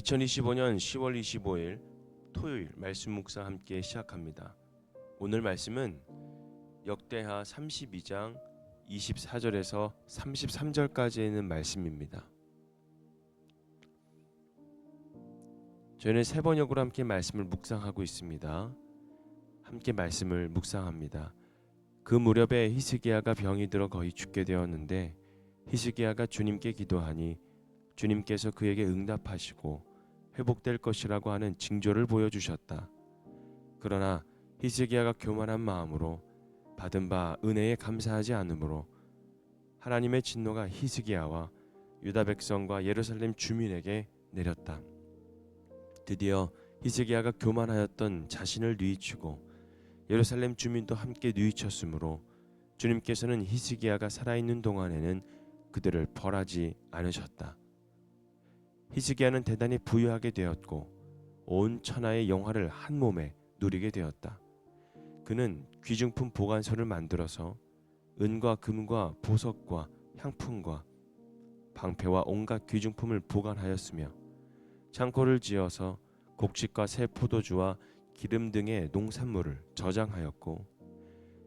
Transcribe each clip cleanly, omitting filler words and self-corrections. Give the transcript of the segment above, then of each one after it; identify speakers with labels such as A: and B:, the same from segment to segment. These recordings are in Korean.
A: 2025년 10월 25일 토요일 말씀 묵상 함께 시작합니다. 오늘 말씀은 역대하 32장 24절에서 33절까지 있는 말씀입니다. 저희는 세 번역으로 함께 말씀을 묵상하고 있습니다. 함께 말씀을 묵상합니다. 그 무렵에 히스기야가 병이 들어 거의 죽게 되었는데 히스기야가 주님께 기도하니 주님께서 그에게 응답하시고 회복될 것이라고 하는 징조를 보여주셨다. 그러나 히스기야가 교만한 마음으로 받은 바 은혜에 감사하지 않으므로 하나님의 진노가 히스기야와 유다 백성과 예루살렘 주민에게 내렸다. 드디어 히스기야가 교만하였던 자신을 뉘우치고 예루살렘 주민도 함께 뉘우쳤으므로 주님께서는 히스기야가 살아있는 동안에는 그들을 벌하지 않으셨다. 히스기야는 대단히 부유하게 되었고 온 천하의 영화를 한 몸에 누리게 되었다. 그는 귀중품 보관소를 만들어서 은과 금과 보석과 향품과 방패와 온갖 귀중품을 보관하였으며 창고를 지어서 곡식과 새 포도주와 기름 등의 농산물을 저장하였고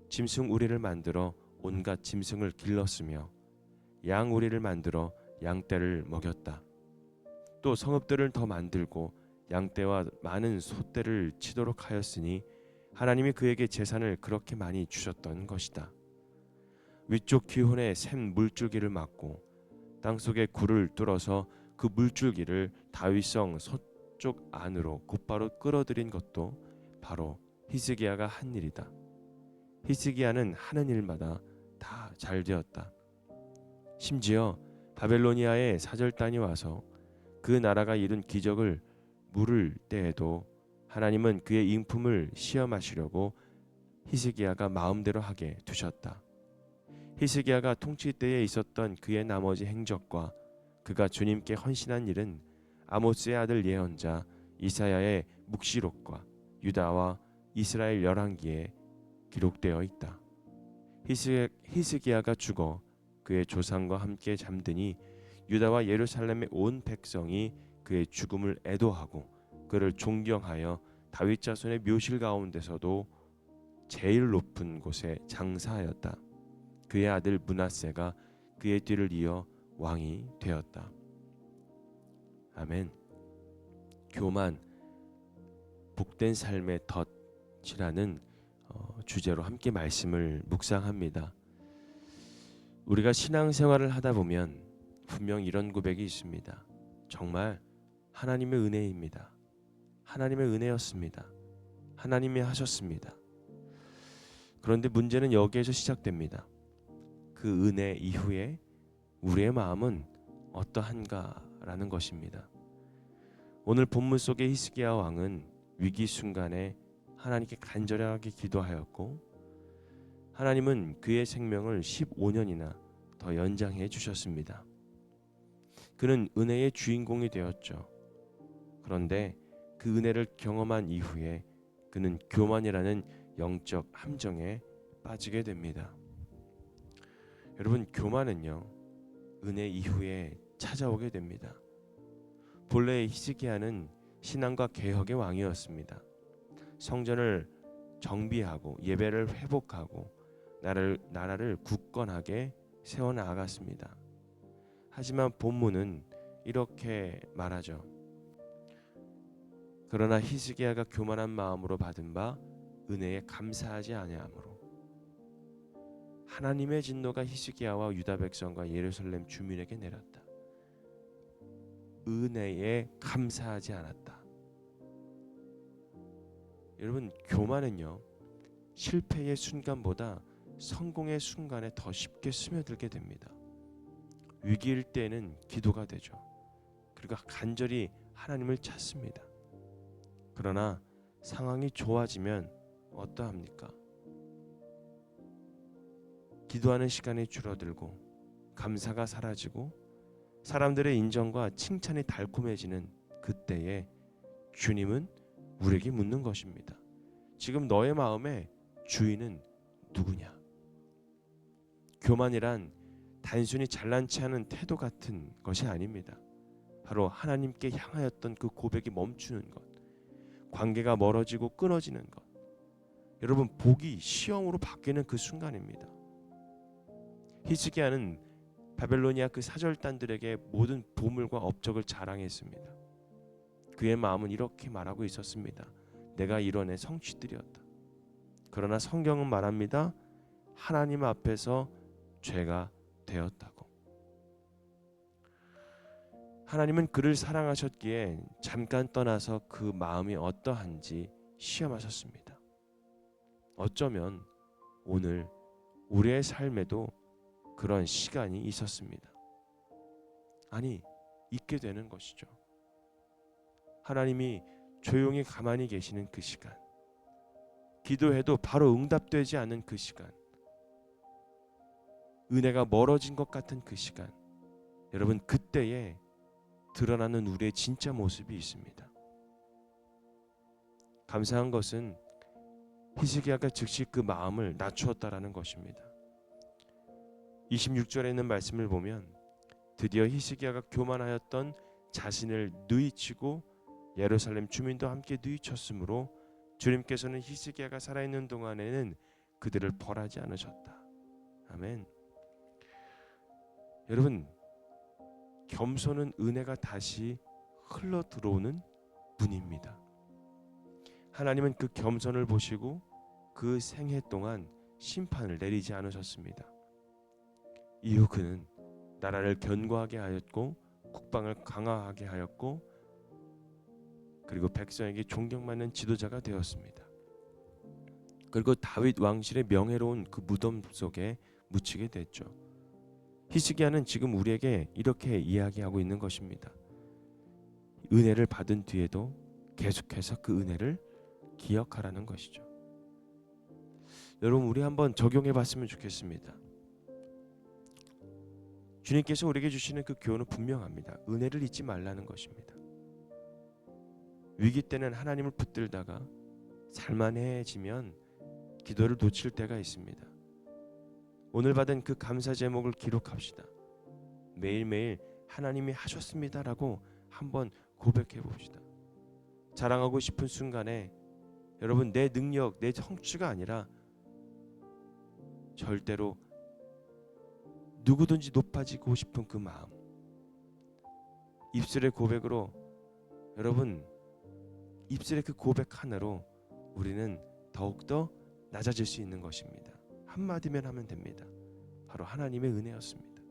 A: 짐승 우리를 만들어 온갖 짐승을 길렀으며 양 우리를 만들어 양떼를 먹였다. 또 성읍들을 더 만들고 양떼와 많은 소떼를 치도록 하였으니 하나님이 그에게 재산을 그렇게 많이 주셨던 것이다. 위쪽 기혼에 샘 물줄기를 막고 땅속에 굴을 뚫어서 그 물줄기를 다윗성 서쪽 안으로 곧바로 끌어들인 것도 바로 히스기야가 한 일이다. 히스기야는 하는 일마다 다 잘 되었다. 심지어 바벨로니아의 사절단이 와서 그 나라가 이룬 기적을 물을 때에도 하나님은 그의 인품을 시험하시려고 히스기야가 마음대로 하게 두셨다. 히스기야가 통치 때에 있었던 그의 나머지 행적과 그가 주님께 헌신한 일은 아모스의 아들 예언자 이사야의 묵시록과 유다와 이스라엘 열왕기에 기록되어 있다. 히스기야가 죽어 그의 조상과 함께 잠드니 유다와 예루살렘의 온 백성이 그의 죽음을 애도하고 그를 존경하여 다윗 자손의 묘실 가운데서도 제일 높은 곳에 장사하였다. 그의 아들 므낫세가 그의 뒤를 이어 왕이 되었다. 아멘. 교만, 복된 삶의 덫이라는 주제로 함께 말씀을 묵상합니다. 우리가 신앙생활을 하다 보면 분명 이런 고백이 있습니다. 정말 하나님의 은혜입니다. 하나님의 은혜였습니다. 하나님이 하셨습니다. 그런데 문제는 여기에서 시작됩니다. 그 은혜 이후에 우리의 마음은 어떠한가라는 것입니다. 오늘 본문 속의 히스기야 왕은 위기 순간에 하나님께 간절하게 기도하였고 하나님은 그의 생명을 15년이나 더 연장해 주셨습니다. 그는 은혜의 주인공이 되었죠. 그런데 그 은혜를 경험한 이후에 그는 교만이라는 영적 함정에 빠지게 됩니다. 여러분, 교만은요, 은혜 이후에 찾아오게 됩니다. 본래 히스기야는 신앙과 개혁의 왕이었습니다. 성전을 정비하고 예배를 회복하고 나라를 굳건하게 세워나갔습니다. 하지만 본문은 이렇게 말하죠. 그러나 히스기야가 교만한 마음으로 받은 바 은혜에 감사하지 아니하므로 하나님의 진노가 히스기야와 유다 백성과 예루살렘 주민에게 내렸다. 은혜에 감사하지 않았다. 여러분, 교만은요, 실패의 순간보다 성공의 순간에 더 쉽게 스며들게 됩니다. 위기일 때는 기도가 되죠. 그리고 간절히 하나님을 찾습니다. 그러나 상황이 좋아지면 어떠합니까? 기도하는 시간이 줄어들고 감사가 사라지고 사람들의 인정과 칭찬이 달콤해지는 그때에 주님은 우리에게 묻는 것입니다. 지금 너의 마음의 주인은 누구냐? 교만이란 단순히 잘난 체하는 태도 같은 것이 아닙니다. 바로 하나님께 향하였던 그 고백이 멈추는 것, 관계가 멀어지고 끊어지는 것, 여러분 복이 시험으로 바뀌는 그 순간입니다. 히스기야는 바벨로니아 그 사절단들에게 모든 보물과 업적을 자랑했습니다. 그의 마음은 이렇게 말하고 있었습니다. 내가 이뤄낸 성취들이었다. 그러나 성경은 말합니다. 하나님 앞에서 죄가 되었다고. 하나님은 그를 사랑하셨기에 잠깐 떠나서 그 마음이 어떠한지 시험하셨습니다. 어쩌면 오늘 우리의 삶에도 그런 시간이 있었습니다. 아니, 있게 되는 것이죠. 하나님이 조용히 가만히 계시는 그 시간, 기도해도 바로 응답되지 않는 그 시간, 은혜가 멀어진 것 같은 그 시간, 여러분 그때에 드러나는 우리의 진짜 모습이 있습니다. 감사한 것은 히스기야가 즉시 그 마음을 낮추었다라는 것입니다. 26절에 있는 말씀을 보면 드디어 히스기야가 교만하였던 자신을 누이치고 예루살렘 주민도 함께 누이쳤으므로 주님께서는 히스기야가 살아있는 동안에는 그들을 벌하지 않으셨다. 아멘. 여러분, 겸손은 은혜가 다시 흘러 들어오는 분입니다. 하나님은 그 겸손을 보시고 그 생애 동안 심판을 내리지 않으셨습니다. 이후 그는 나라를 견고하게 하였고 국방을 강화하게 하였고 그리고 백성에게 존경받는 지도자가 되었습니다. 그리고 다윗 왕실의 명예로운 그 무덤 속에 묻히게 됐죠. 히스기야는 지금 우리에게 이렇게 이야기하고 있는 것입니다. 은혜를 받은 뒤에도 계속해서 그 은혜를 기억하라는 것이죠. 여러분, 우리 한번 적용해 봤으면 좋겠습니다. 주님께서 우리에게 주시는 그 교훈은 분명합니다. 은혜를 잊지 말라는 것입니다. 위기 때는 하나님을 붙들다가 살만해지면 기도를 놓칠 때가 있습니다. 오늘 받은 그 감사 제목을 기록합시다. 매일매일 하나님이 하셨습니다라고 한번 고백해 봅시다. 자랑하고 싶은 순간에 여러분 내 능력, 내 성취가 아니라 절대로 누구든지 높아지고 싶은 그 마음, 입술의 고백으로 여러분 입술의 그 고백 하나로 우리는 더욱더 낮아질 수 있는 것입니다. 한마디면 하면 됩니다. 바로 하나님의 은혜였습니다.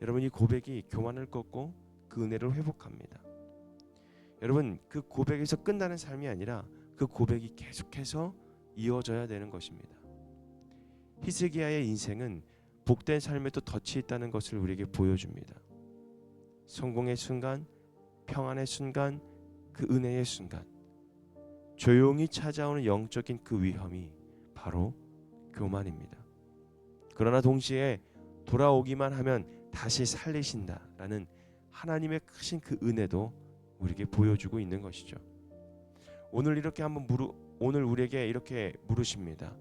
A: 여러분 이 고백이 교만을 꺾고 그 은혜를 회복합니다. 여러분 그 고백에서 끝나는 삶이 아니라 그 고백이 계속해서 이어져야 되는 것입니다. 히스기야의 인생은 복된 삶에도 덫이 있다는 것을 우리에게 보여줍니다. 성공의 순간, 평안의 순간, 그 은혜의 순간, 조용히 찾아오는 영적인 그 위험이 바로 교만입니다. 그러나 동시에 돌아오기만 하면 다시 살리신다라는 하나님의 크신 그 은혜도 우리에게 보여주고 있는 것이죠. 오늘 우리에게 이렇게 물으십니다.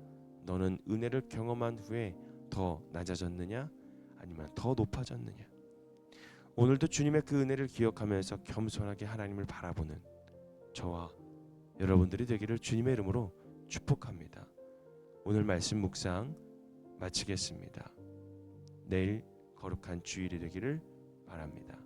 A: 너는 은혜를 경험한 후에 더 낮아졌느냐 아니면 더 높아졌느냐? 오늘도 주님의 그 은혜를 기억하면서 겸손하게 하나님을 바라보는 저와 여러분들이 되기를 주님의 이름으로 축복합니다. 오늘 말씀 묵상 마치겠습니다. 내일 거룩한 주일이 되기를 바랍니다.